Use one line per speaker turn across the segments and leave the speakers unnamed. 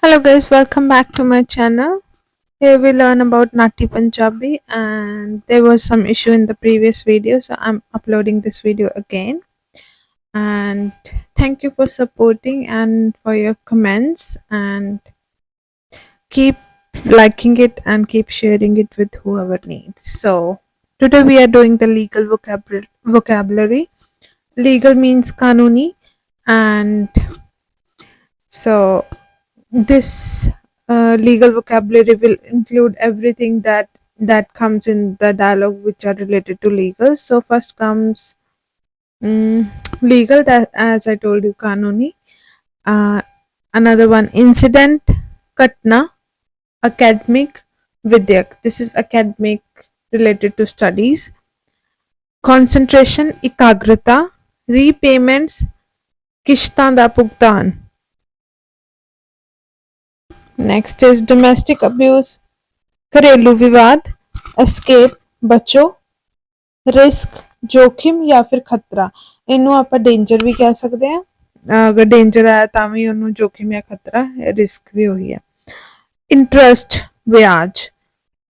Hello guys, welcome back to my channel. Here we learn about Nati Punjabi, and there was some issue in the previous video, so I'm uploading this video again. And thank you for supporting and for your comments, and keep liking it and keep sharing it with whoever needs. So today we are doing the legal vocabulary. Legal means kanuni, and so this legal vocabulary will include everything that comes in the dialogue which are related to legal. So first comes mm, legal, that as I told you, kanuni. uh, Another one, incident, katna, academic, vidyak. This is academic, related to studies. Concentration, ikagrata, repayments, किश्तां दा भुगतान. Next is domestic abuse, घरेलू विवाद, escape, बचो, risk, जोखिम या फिर खतरा. ਇਹਨੂੰ ਆਪਾਂ ਡੇਂਜਰ ਵੀ ਕਹਿ ਸਕਦੇ ਆ. ਅਗਰ ਡੇਂਜਰ ਆਇਆ ਤਾਂ ਵੀ ਉਹਨੂੰ जोखिम या खतरा, रिस्क भी ਉਹੀ ਹੈ. इंटरेस्ट, ब्याज.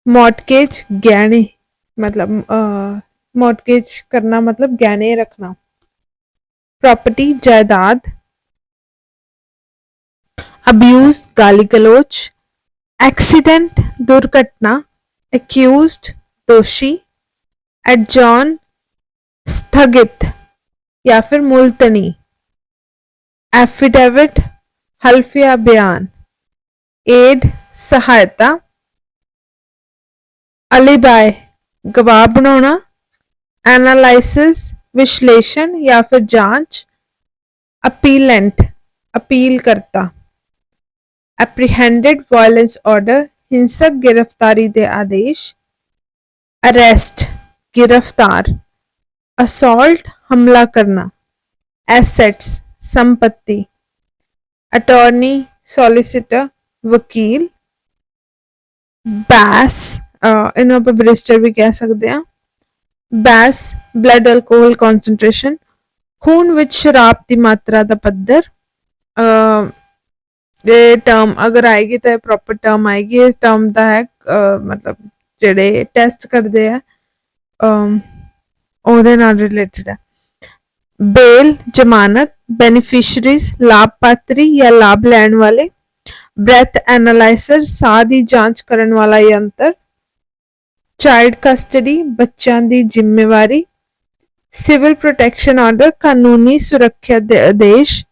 मॉर्टगेज, गहने, मतलब मॉर्टगेज करना मतलब गहने रखना. प्रॉपर्टी, जायदाद. अब्यूज, गाली गलोच. एक्सीडेंट, दुर्घटना. एक्यूज्ड, दोषी. एडजॉर्न, स्थगित या फिर मुल्तनी. एफिडेविट, हल्फिया बयान. एड, सहायता. अलिबाय, गवाह बनाना. एनालिसिस, विश्लेषण या फिर जांच. अपीलेंट, अपील करता. एप्रीहेंडेड वायलेंस ऑर्डर, हिंसक गिरफ्तारी दे आदेश. अरेस्ट, गिरफ्तार. असॉल्ट, हमला करना. एसेट्स, संपत्ति. अटॉर्नी, सॉलिसिटर, वकील. बैस, इन्हों पर बैरिस्टर भी कह सकते हैं. बैस, ब्लड अल्कोहल कॉन्सेंट्रेशन, खून विच शराब की मात्रा का पद्धर. ये टर्म अगर आएगी तो प्रॉपर टर्म आएगी. इस टर्म का है मतलब ਜਿਹੜੇ ਟੈਸਟ ਕਰਦੇ ਆ ਉਹਦੇ ਨਾਲ ਰਿਲੇਟਡ ਹੈ. बेल, जमानत. बेनिफिशरीज, लाभपात्री या लाभ लैण वाले. ब्रैथ एनालाइजर, साह की जांच करने वाला यंत्र. चाइल्ड कस्टडी, बच्चों की जिम्मेवारी. सिविल प्रोटेक्शन ऑर्डर, कानूनी सुरक्षा दे आदेश.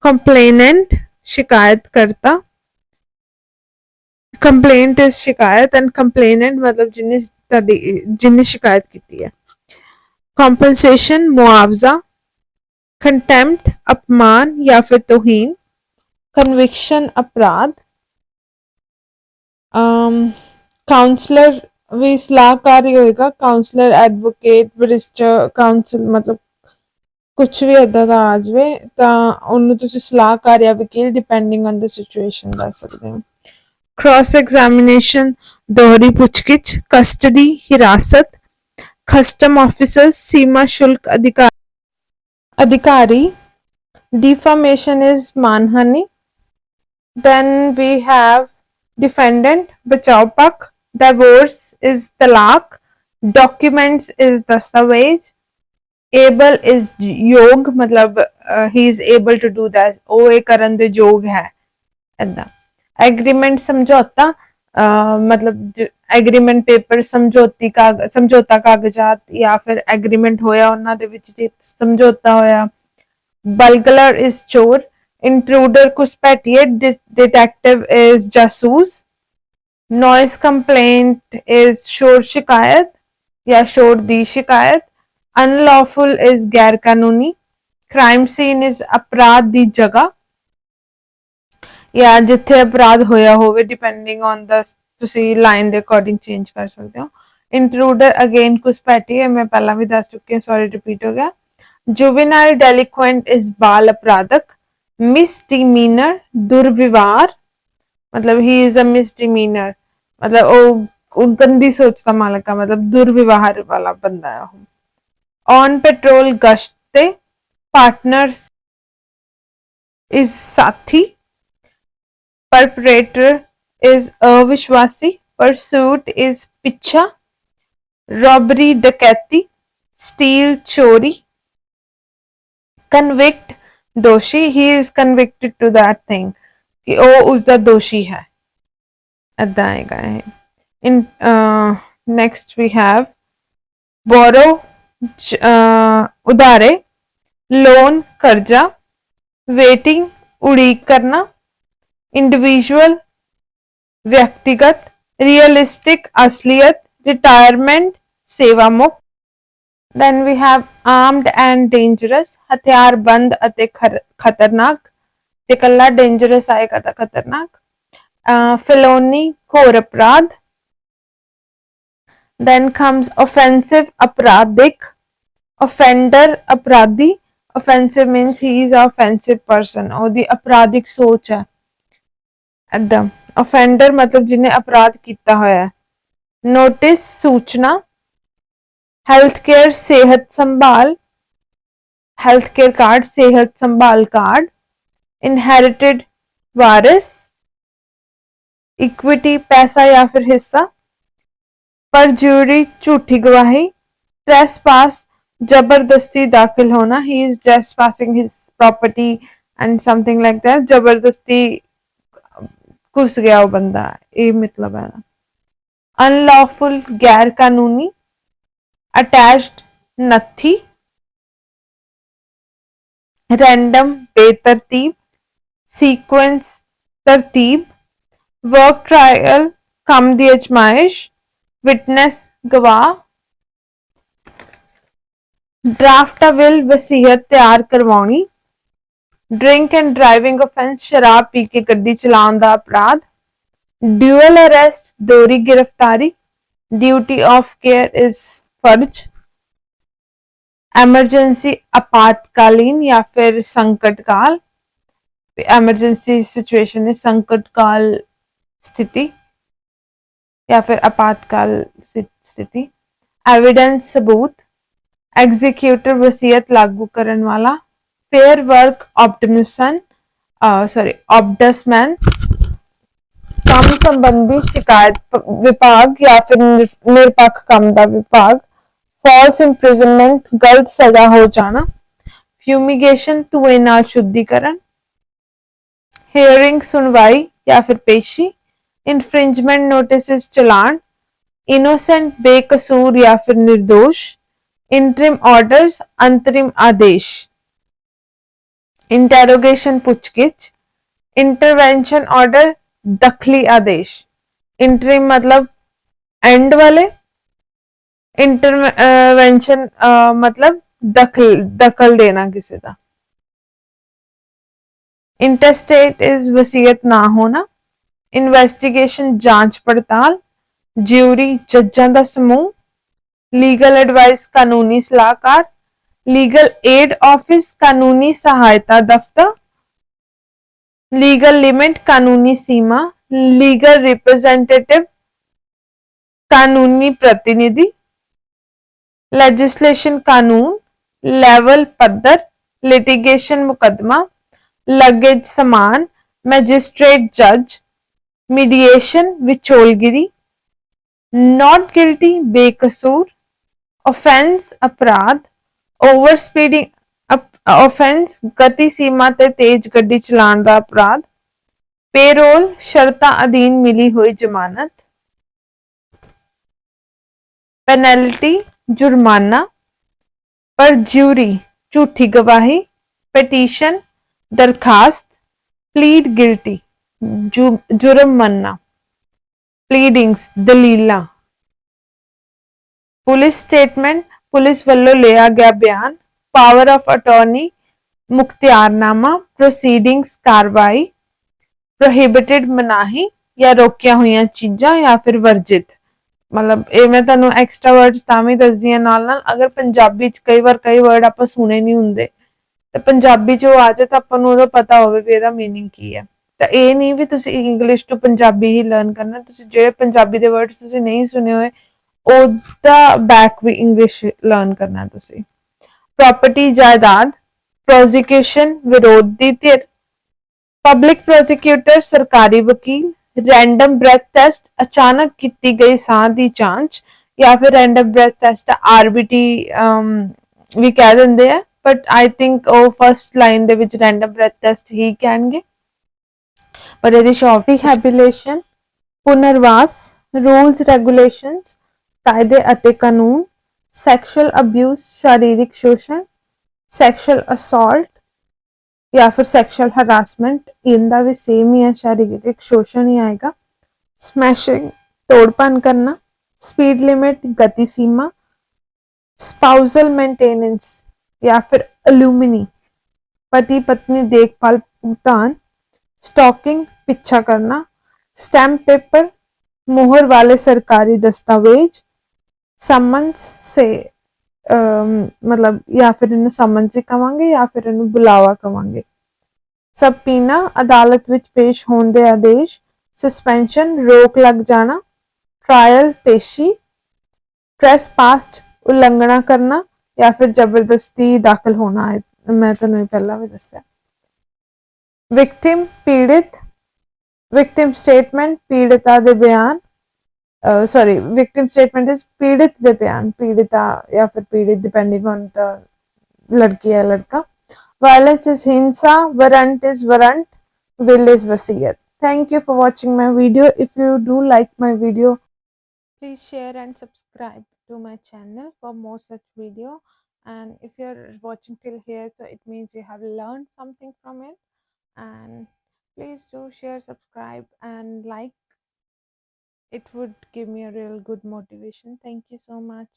कंप्लेनेंट, शिकायतकर्ता. कंप्लेंट इज शिकायत एंड कंप्लेनेंट मतलब जिन्हें शिकायत की है. कॉम्पनसेशन, मुआवजा. कंटेम्प्ट, अपमान या फिर तौहीन. कन्विक्शन, अपराध. काउंसलर भी सलाहकार ही होएगा. काउंसलर, एडवोकेट, बैरिस्टर, काउंसिल मतलब कुछ भी इदा का आ जाए तो उन्होंने तुसी सलाहकार या वकील डिपेंडिंग ऑन द सिचुएशन दस सकते हो. क्रॉस एग्जामिनेशन, दोहरी पुछगिछ. कस्टडी, हिरासत. कस्टम ऑफिसर्स, सीमा शुल्क अधिकारी. डिफामेशन इज मानहानि. Then we have defendant, बचाव पक्ष. Divorce is तलाक. Documents is दस्तावेज. Able is योग मतलब he is able to do that. ਉਹ ਇਹ ਕਰਨ ਦੇ ਯੋਗ ਹੈ ਏਦਾਂ. Agreement समझौता मतलब एग्रीमेंट पेपर समझौता कागजात या फिर एग्रीमेंट होया ਉਹਨਾਂ ਦੇ ਵਿੱਚ समझौता होया. बलगलर is चोर. इंट्रूडर घुसपैठिए. डिटेक्टिव इज जासूस. नॉइस कंप्लेंट इज शोर शिकायत या शोर दी शिकायत. अनलॉफुल इज गैर कानूनी. क्राइम सीन इज अपराध दी जगह या जिथे अपराध होया होवे डिपेंडिंग ऑन द तुसी लाइन दे अकॉर्डिंग चेंज कर सकते हो. इंट्रूडर अगेन घुसपैठिए, मैं पहला भी दस चुकी हूँ, सॉरी रिपीट हो गया. जुवेनाइल डेलिक्वेंट इज बाल अपराधक. मिसडिमीनर, दुर्व्यवहार मतलब ही इज अ मिसडिमीनर मतलब वो गंदी सोच का मालक का मतलब दुर्व्यवहार वाला बंदा है. ऑन पेट्रोल गश्ते. पार्टनर इज साथी. Perpetrator is अविश्वासी. Pursuit is पीछा. Robbery डकैती. Steal चोरी. Convict दोषी. He is convicted to that thing कि ਉਹ ਉਸਦਾ ਦੋਸ਼ੀ ਹੈ. ਏਦਾਂ ਆਏਗਾ ਇਹ. In next we have borrow उधारे. Loan कर्जा. Waiting उड़ीक करना. Individual व्यक्तिगत. Realistic असलियत. Retirement सेवामुक्त. Then we have armed and dangerous. हथियारबंद ਅਤੇ खतरनाक. ਤੇ ਕੱਲਾ dangerous ਆਏਗਾ ਤਾਂ खतरनाक. Felony घोर अपराध. Then comes offensive अपराधिक. Offender अपराधी. Offensive means he is an offensive person. ਉਹਦੀ अपराधिक सोच है. ਏਦਾਂ. Offender मतलब जिन्हें अपराध किया होया है. Notice सूचना. Health care सेहत संभाल. Health care card सेहत संभाल कार्ड. Inherited वारिस. Equity पैसा या फिर हिस्सा. परजुरी झूठी गवाही. Trespass जबरदस्ती दाखिल होना. He is trespassing his property and something like that. जबरदस्ती घुस गया वो बंदा. ये मतलब है. Unlawful गैर कानूनी. Attached नथी. Random बेतरतीब. Sequence तरतीब. Work trial कम दी अजमाइश. Witness गवाह. ड्राफ्ट विल वसीयत तैयार करवानी. ड्रिंक एंड ड्राइविंग ऑफेंस शराब पी के गड्डी चलाने का अपराध. ड्यूअल अरेस्ट दोहरी गिरफ्तारी. ड्यूटी ऑफ केयर इज फर्ज. एमरजेंसी आपातकालीन या फिर संकटकाल. एमरजेंसी सिचुएशन है संकटकाल स्थिति या फिर आपातकाल स्थिति. एविडेंस सबूत. एग्जीक्यूटिव वसीयत लागू करने वाला. फेयर वर्क ऑप्टिमिसन ऑब्डसमैन. काम संबंधी शिकायत विभाग या फिर निरपक्ष काम का विभाग. फॉल्स इंप्रिजनमेंट गलत सजा हो जाना. फ्यूमिगेशन धुएं नाल शुद्धिकरण. हियरिंग सुनवाई या फिर पेशी. इन्फ्रिंजमेंट नोटिस चलान. इनोसेंट बेकसूर या फिर निर्दोष. इंटरिम ऑर्डर्स अंतरिम आदेश. इंटेरोगेशन पूछगिछ. इंटरवेंशन ऑर्डर दखली आदेश. इंटरिम मतलब एंड वाले. इंटरवेंशन मतलब दखल देना किसी का. इंटरस्टेट इज वसीयत ना होना. इन्वेस्टिगेशन जांच पड़ताल. ज्यूरी जजां दा समूह. लीगल एडवाइस कानूनी सलाहकार. लीगल एड ऑफिस कानूनी सहायता दफ्तर. लीगल लिमिट कानूनी सीमा. लीगल रिप्रेजेंटेटिव कानूनी प्रतिनिधि. लेजिस्लेशन कानून. लेवल पद्धर. लिटिगेशन मुकदमा. लगेज समान. मैजिस्ट्रेट जज. मीडिएशन विचोलगिरी. नॉट गिल्टी बेकसूर. ऑफेंस अपराध. ओवर स्पीडिंग ऑफेंस गति सीमा ते तेज गड्डी चलाने का अपराध. पेरोल शर्तां अधीन मिली हुई जमानत. पेनल्टी जुर्माना. परज्यूरी झूठी गवाही. पिटीशन दरखास्त. प्लीड गिल्टी जुर्म मनना. प्लीडिंग्स दलीला. पुलिस स्टेटमेंट पुलिस वालों लिया गया बयान. पावर ऑफ अटॉर्नी मुख्तियारनामा. प्रोसीडिंग्स कार्रवाई. प्रोहिबिटेड मनाही या रोकिया हुई चीज़ां या फिर वर्जित. मतलब ये मैं तुहानू एक्स्ट्रा वर्ड्स तां भी दसदी नाल नाल. अगर पंजाबी च कई वर्ड आपां सुने नहीं हुंदे ते पंजाबी च आ जाए तो आपां नू उहदा पता होवे भी इहदा मीनिंग की है. तो ये नहीं भी तुसीं इंग्लिश टू पंजाबी ही लर्न करना. तुसीं जेहड़े पंजाबी दे वर्ड्स तुसीं नहीं सुने होए ओहदा बैक भी इंग्लिश लर्न करना तुसीं. प्रॉपर्टी जायदाद. प्रोसिक्यूशन विरोध दी धिर. ਪਬਲਿਕ ਪ੍ਰੋਸੀਕਿਊਟਰ ਸਰਕਾਰੀ ਵਕੀਲ, ਰੈਂਡਮ ਬ੍ਰੈਥ ਟੈਸਟ ਅਚਾਨਕ ਕੀਤੀ ਗਈ ਸਾਹ ਦੀ ਜਾਂਚ, ਜਾਂ ਫਿਰ ਰੈਂਡਮ ਬ੍ਰੈਥ ਟੈਸਟ ਆਰਬੀਟੀ ਵੀ ਕਹਿ ਦਿੰਦੇ ਆ, ਬਟ ਆਈ ਥਿੰਕ ਉਹ ਫਸਟ ਲਾਈਨ ਦੇ ਵਿੱਚ ਰੈਂਡਮ ਬ੍ਰੈਥ ਟੈਸਟ ਹੀ ਕਹਿਣਗੇ। ਪਰ ਇਹਦੀ ਸ਼ਾਰਟ ਰਿਹੈਬਿਲਿਟੇਸ਼ਨ, ਪੁਨਰਵਾਸ, ਰੂਲਸ ਰੈਗੂਲੇਸ਼ਨਸ, ਕਾਇਦੇ ਅਤੇ ਕਾਨੂੰਨ, ਸੈਕਸ਼ੂਅਲ ਅਬਿਊਜ਼ ਸਰੀਰਕ ਸ਼ੋਸ਼ਣ, ਸੈਕਸ਼ੂਅਲ ਅਸੌਲਟ ਜਾਂ ਫਿਰ ਸੈਕਸ਼ੂਅਲ ਹਰਾਸਮੈਂਟ, ਇਹਦਾ ਵੀ ਸੇਮ ਹੀ ਹੈ, ਸਰੀਰਕ ਸ਼ੋਸ਼ਣ ਹੀ ਆਏਗਾ। ਸਮੈਸ਼ਿੰਗ ਤੋੜਪਨ ਕਰਨਾ, ਸਪੀਡ ਲਿਮਿਟ ਗਤੀ ਸੀਮਾ, ਸਪਾਊਸਲ ਮੇਨਟੇਨੈਂਸ ਜਾਂ ਫਿਰ ਅਲੂਮਨੀ ਪਤੀ ਪਤਨੀ ਦੇਖਭਾਲ ਭੁਗਤਾਨ, स्टॉकिंग पीछा करना, स्टैम्प पेपर मोहर वाले सरकारी दस्तावेज, समन्स से मतलब या फिर इन्हें समन्स ही कवांगे या फिर इन्हें बुलावा कवांगे। सब पीना अदालत विच पेश होने दे आदेश, सस्पेंशन रोक लग जाना, ट्रायल पेशी, ट्रेस पास्ट उल्लंघना करना या फिर जबरदस्ती दाखिल होना है। मैं तुम्हें पहला भी दस्या। विक्टिम पीड़ित, विक्टिम स्टेटमेंट पीड़िता दे बयान, सॉरी विक्टिम स्टेटमेंट इज पीड़ित दे बयान, पीड़िता या फिर पीड़ित डिपेंडिंग ऑन द लड़की या लड़का। वायलेंस इज हिंसा, warrant is warrant, will is वसीयत। Thank you for watching my video. If you do like my video, please share and subscribe to my channel for more such video. And if you're watching till here, so it means you have learned something from it. And please do share, subscribe and like. It would give me a real good motivation. Thank you so much.